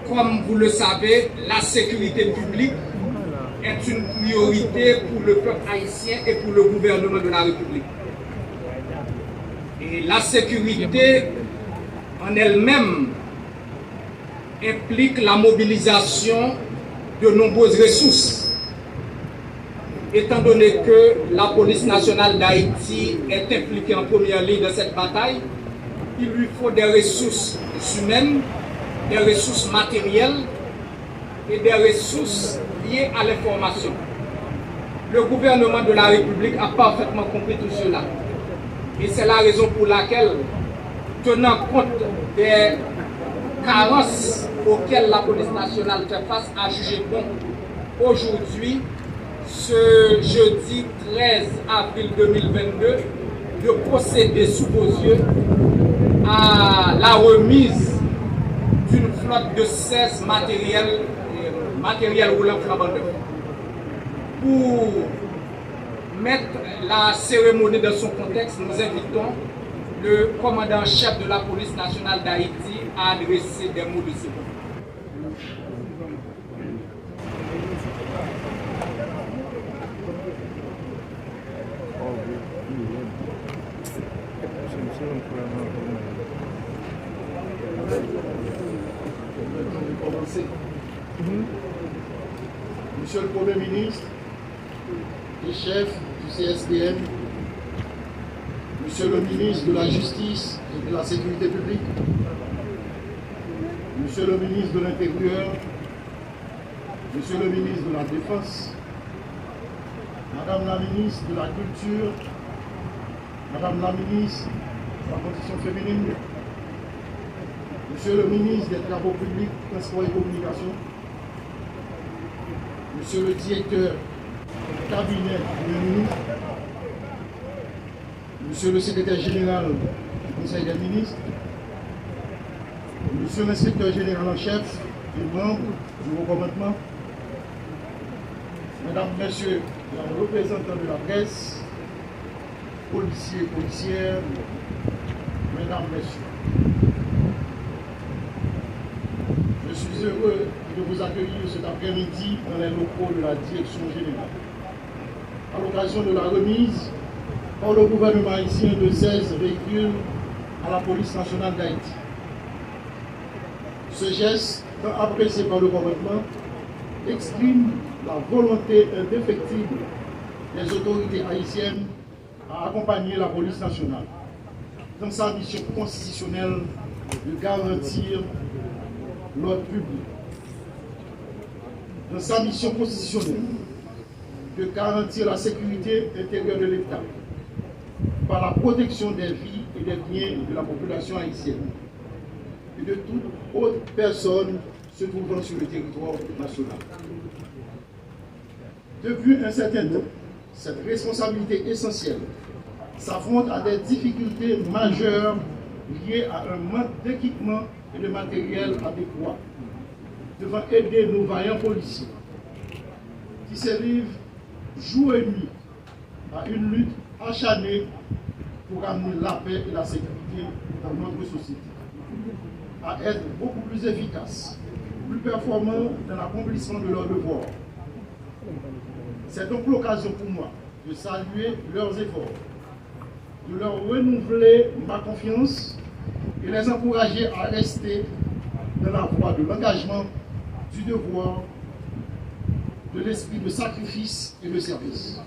Comme vous le savez, la sécurité publique est une priorité pour le peuple haïtien et pour le gouvernement de la République. Et la sécurité en elle-même implique la mobilisation de nombreuses ressources. Étant donné que la police nationale d'Haïti est impliquée en première ligne de cette bataille, il lui faut des ressources humaines, des ressources matérielles et des ressources liées à l'information. Le gouvernement de la République a parfaitement compris tout cela. Et c'est la raison pour laquelle, tenant compte des carences auxquelles la police nationale fait face, a jugé bon aujourd'hui, ce jeudi 13 avril 2022, de procéder sous vos yeux à la remise d'une flotte de 16 matériels roulant flambant neuf. Pour mettre la cérémonie dans son contexte, nous invitons le commandant-chef de la police nationale d'Haïti à adresser des mots de secours. Monsieur le Premier ministre et chef du CSPN, Monsieur le ministre de la Justice et de la Sécurité publique, Monsieur le ministre de l'Intérieur, Monsieur le ministre de la Défense, Madame la ministre de la Culture, Madame la ministre de la Condition féminine, Monsieur le ministre des Travaux publics, Transport et Communication, Monsieur le directeur du cabinet du ministre, Monsieur le secrétaire général du Conseil des ministres, Monsieur l'inspecteur général en chef et membre du recommandement, Mesdames, Messieurs les représentants de la presse, policiers et policières, Mesdames, Messieurs, je suis heureux de vous accueillir cet après-midi dans les locaux de la Direction générale, à l'occasion de la remise par le gouvernement haïtien de 16 véhicules à la police nationale d'Haïti. Ce geste, tant apprécié par le gouvernement, exprime la volonté indéfectible des autorités haïtiennes à accompagner la police nationale dans sa mission constitutionnelle de garantir l'ordre public, dans sa mission constitutionnelle de garantir la sécurité intérieure de l'État par la protection des vies et des biens de la population haïtienne et de toute autre personne se trouvant sur le territoire national. Depuis un certain temps, cette responsabilité essentielle s'affronte à des difficultés majeures liées à un manque d'équipement et de matériel adéquat devant aider nos vaillants policiers qui se livrent jour et nuit à une lutte acharnée pour amener la paix et la sécurité dans notre société, à être beaucoup plus efficaces, plus performants dans l'accomplissement de leurs devoirs. C'est donc l'occasion pour moi de saluer leurs efforts, de leur renouveler ma confiance et les encourager à rester dans la voie de l'engagement, du devoir, de l'esprit de sacrifice et de service.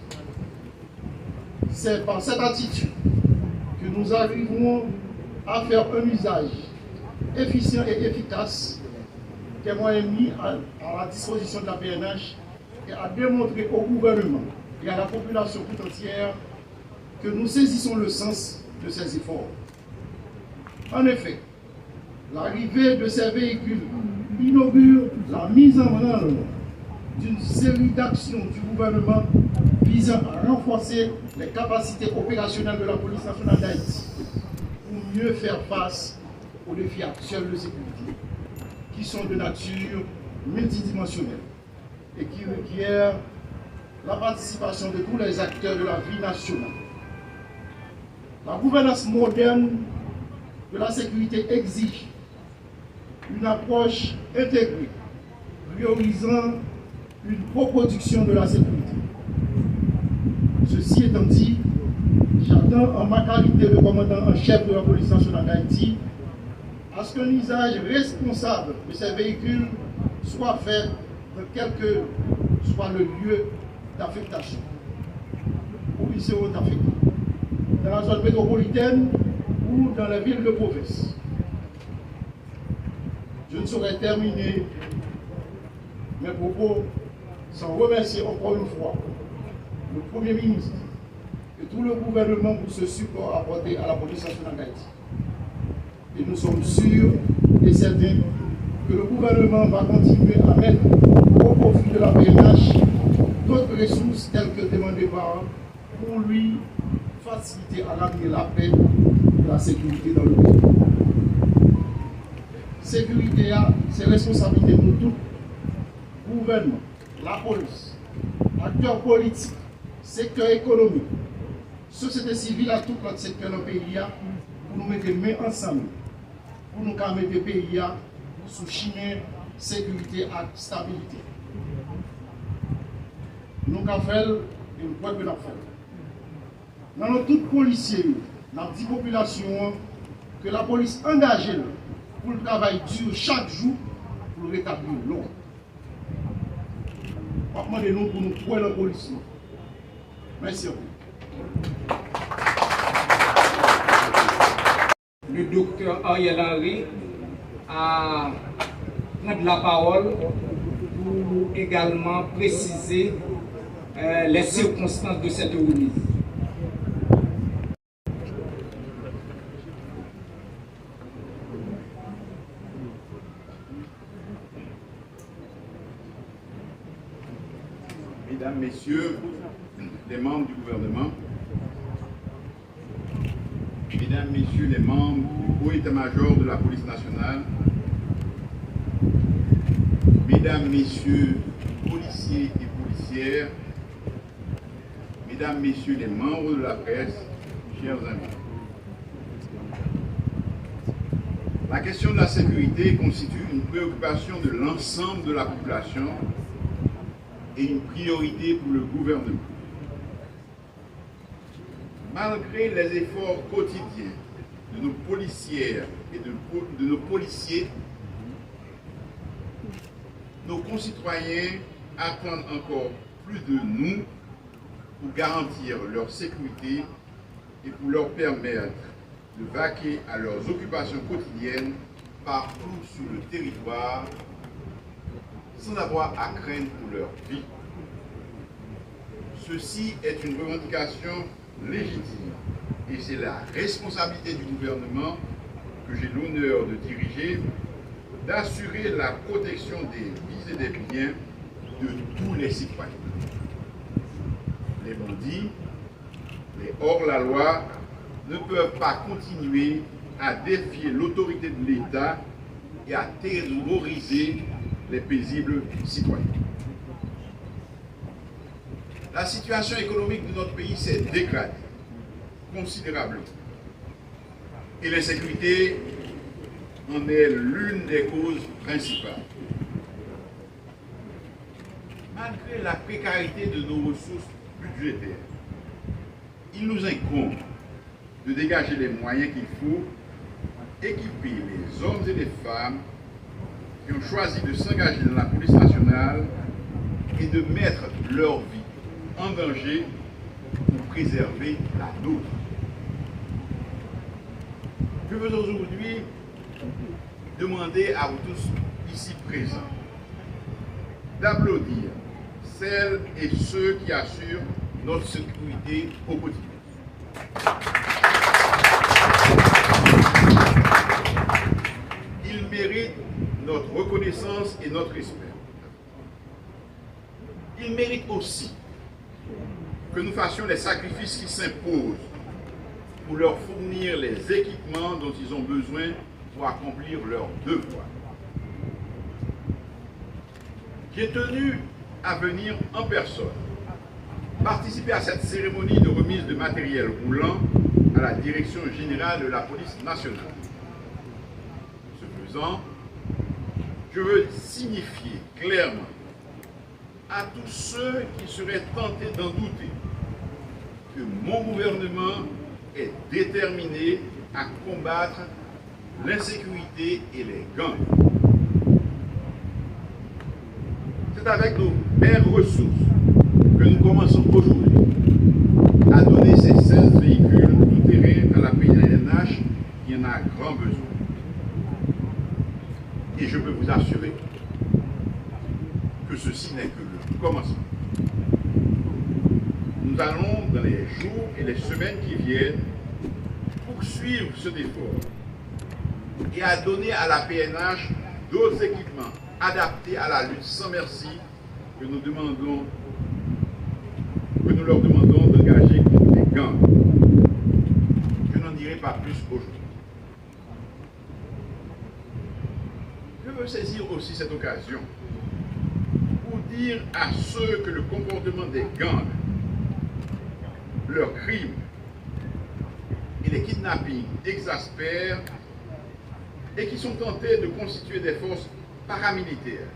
C'est par cette attitude que nous arriverons à faire un usage efficient et efficace des moyens mis à la disposition de la PNH et à démontrer au gouvernement et à la population tout entière que nous saisissons le sens de ces efforts. En effet, l'arrivée de ces véhicules inaugure la mise en œuvre d'une série d'actions du gouvernement visant à renforcer les capacités opérationnelles de la police nationale d'Haïti pour mieux faire face aux défis actuels de sécurité, qui sont de nature multidimensionnelle et qui requièrent la participation de tous les acteurs de la vie nationale. La gouvernance moderne de la sécurité exige une approche intégrée, priorisant une coproduction de la sécurité. Ceci étant dit, j'attends en ma qualité de commandant en chef de la police nationale d'Haïti à ce qu'un usage responsable de ces véhicules soit fait de quel que soit le lieu d'affectation où ils seront affectés, dans la zone métropolitaine ou dans les villes de province. Je ne saurais terminer mes propos sans remercier encore une fois le Premier ministre et tout le gouvernement pour ce support apporté à la police nationale d'Haïti. Et nous sommes sûrs et certains que le gouvernement va continuer à mettre au profit de la PNH d'autres ressources telles que demandées par pour lui faciliter à ramener la paix et la sécurité dans le pays. Sécurité, c'est responsabilité de nous tous, gouvernement, la police, acteurs politiques, secteur économique, société civile à tout notre secteur dans le pays, pour nous mettre les mains ensemble, pour nous mettre le pays sous chemin sécurité et stabilité. Nous avons fait et nous pouvons faire. Dans nos tous policiers, dans la population, que la police engagée pour le travail dur chaque jour pour rétablir l'ordre. Demandez-nous pour nous trouver la police. Merci à vous. Le docteur Ariel Henry a pris la parole pour également préciser les circonstances de cette remise. Mesdames, Messieurs, les membres du gouvernement, Mesdames, Messieurs les membres du haut état-major de la police nationale, Mesdames, Messieurs, policiers et policières, Mesdames, Messieurs les membres de la presse, chers amis. La question de la sécurité constitue une préoccupation de l'ensemble de la population et une priorité pour le gouvernement. Malgré les efforts quotidiens de nos policières et de nos policiers, nos concitoyens attendent encore plus de nous pour garantir leur sécurité et pour leur permettre de vaquer à leurs occupations quotidiennes partout sur le territoire sans avoir à craindre pour leur vie. Ceci est une revendication légitime et c'est la responsabilité du gouvernement que j'ai l'honneur de diriger d'assurer la protection des vies et des biens de tous les citoyens. Les bandits, les hors-la-loi ne peuvent pas continuer à défier l'autorité de l'État et à terroriser les paisibles citoyens. La situation économique de notre pays s'est dégradée considérablement et l'insécurité en est l'une des causes principales. Malgré la précarité de nos ressources budgétaires, il nous incombe de dégager les moyens qu'il faut équiper les hommes et les femmes qui ont choisi de s'engager dans la police nationale et de mettre leur vie en danger pour préserver la nôtre. Je veux aujourd'hui demander à vous tous ici présents d'applaudir celles et ceux qui assurent notre sécurité au quotidien. Ils méritent notre reconnaissance et notre respect. Ils méritent aussi que nous fassions les sacrifices qui s'imposent pour leur fournir les équipements dont ils ont besoin pour accomplir leur devoir. J'ai tenu à venir en personne participer à cette cérémonie de remise de matériel roulant à la Direction générale de la police nationale. Ce faisant, je veux signifier clairement à tous ceux qui seraient tentés d'en douter que mon gouvernement est déterminé à combattre l'insécurité et les gangs. C'est avec nos mêmes ressources que nous commençons aujourd'hui à donner ces 16 véhicules tout-terrain à la PNH qui en a grand besoin. Et je peux vous assurer que ceci n'est que le commencement. Nous allons, dans les jours et les semaines qui viennent, poursuivre cet effort et à donner à la PNH d'autres équipements adaptés à la lutte sans merci que nous leur demandons d'engager contre les gangs. Je n'en dirai pas plus aujourd'hui. Je veux saisir aussi cette occasion pour dire à ceux que le comportement des gangs, leurs crimes et les kidnappings exaspèrent et qui sont tentés de constituer des forces paramilitaires,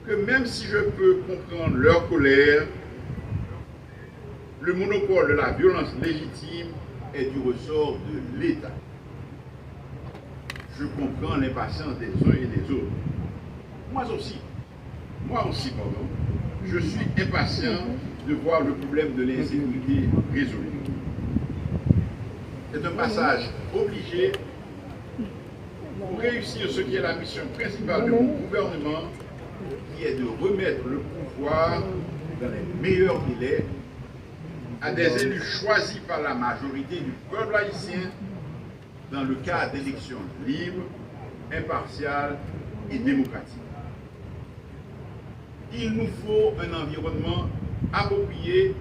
que même si je peux comprendre leur colère, le monopole de la violence légitime est du ressort de l'État. Je comprends l'impatience des uns et des autres. Moi aussi, je suis impatient de voir le problème de l'insécurité résolu. C'est un passage obligé pour réussir ce qui est la mission principale de mon gouvernement, qui est de remettre le pouvoir dans les meilleurs délais à des élus choisis par la majorité du peuple haïtien dans le cadre d'élections libres, impartiales et démocratiques. Il nous faut un environnement approprié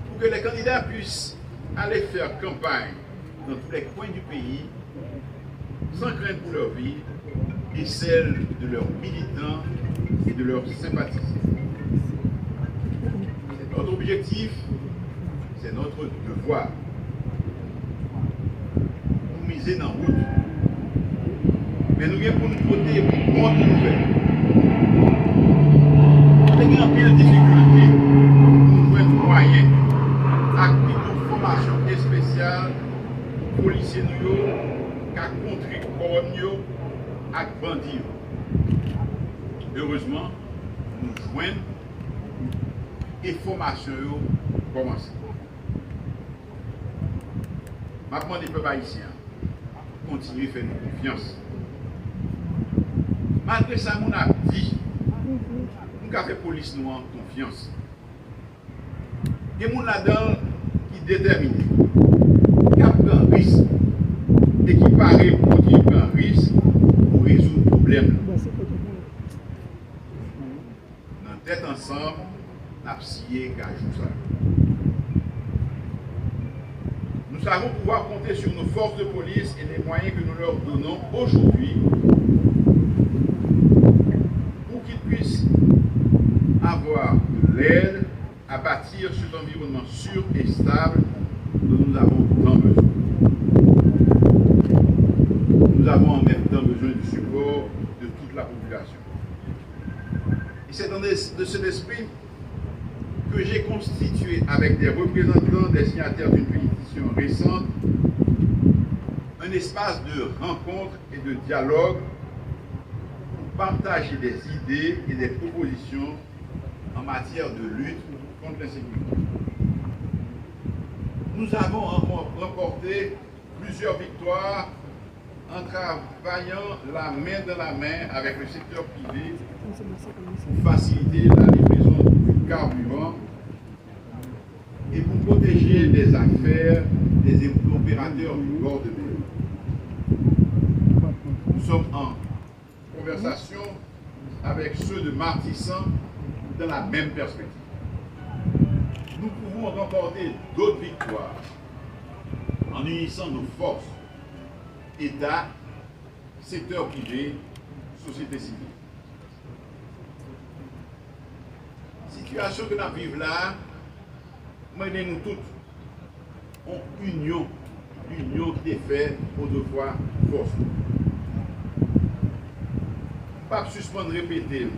pour que les candidats puissent aller faire campagne dans tous les coins du pays sans crainte pour leur vie et celle de leurs militants et de leurs sympathisants. C'est notre objectif, c'est notre devoir. Nous miser dans la route, mais nous avons pour nous côté bonne nouvelle. Nous avons bien de difficultés pour trouver des moyens avec une formation spéciale pour policiers qui ont contribué avec les bandits. Heureusement, nous joignons et la formation commence. Maintenant, les peuples haïtiens continuent à faire nous confiance. Malgré ça, nous avons dit, nous avons fait la police nous en confiance. Et nous là-dedans qui déterminent, qui prend un risque et qui paraît pour qui prend un risque pour résoudre le problème. Dans tête ensemble, nous avons scié qu'à jouer ça. Nous savons pouvoir compter sur nos forces de police et les moyens que nous leur donnons aujourd'hui pour qu'ils puissent avoir de l'aide à bâtir cet environnement sûr et stable dont nous avons tant besoin. Nous avons en même temps besoin du support de toute la population. Et c'est dans cet esprit que j'ai constitué avec des représentants des signataires d'une pétition récente un espace de rencontre et de dialogue pour partager des idées et des propositions en matière de lutte contre l'insécurité. Nous avons remporté plusieurs victoires en travaillant la main dans la main avec le secteur privé pour faciliter la livraison du carburant et pour protéger les affaires des opérateurs du bord de mer. Nous sommes en conversation avec ceux de Martissan dans la même perspective. Nous pouvons remporter d'autres victoires en unissant nos forces, État, secteur privé, société civile. Situation que nous vivons là, nous toutes en union l'union qui est faite autrefois force. Pas suspendre répéter.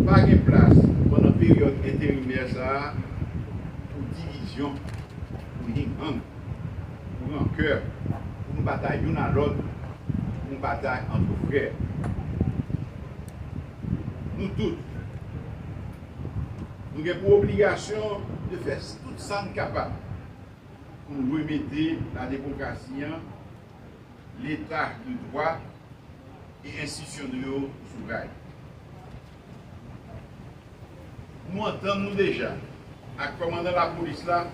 Pas de place pendant la période intérimaire ça pour division, pour gang, pour un cœur, pour une bataille l'une à l'autre, pour une bataille entre frères. Nous tous, nous avons pour obligation de faire tout ça capable pour remettre la démocratie, l'état de droit et institutionnels sous rail. Nous entendons déjà, à commandant la police là,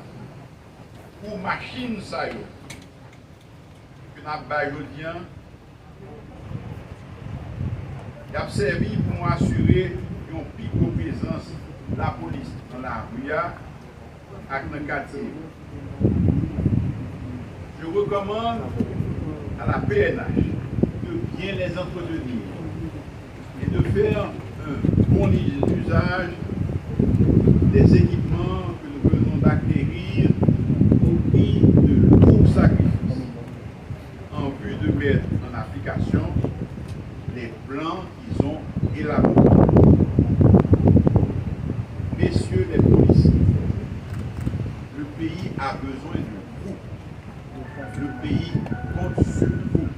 pour machine ça que nous avons aujourd'hui, il a servi pour nous assurer une pique présence de la police dans la rue et dans le quartier. Je recommande à la PNH de bien les entretenir et de faire un bon usage des équipements que nous venons d'acquérir au prix de lourds sacrifices en vue de mettre en application les plans qu'ils ont élaborés. Messieurs les policiers, le pays a besoin de vous. Le pays compte sur vous.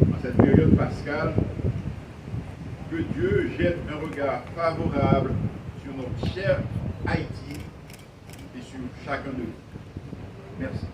En cette période pascale, que Dieu jette un regard favorable sur notre cher Haïti et sur chacun de nous. Merci.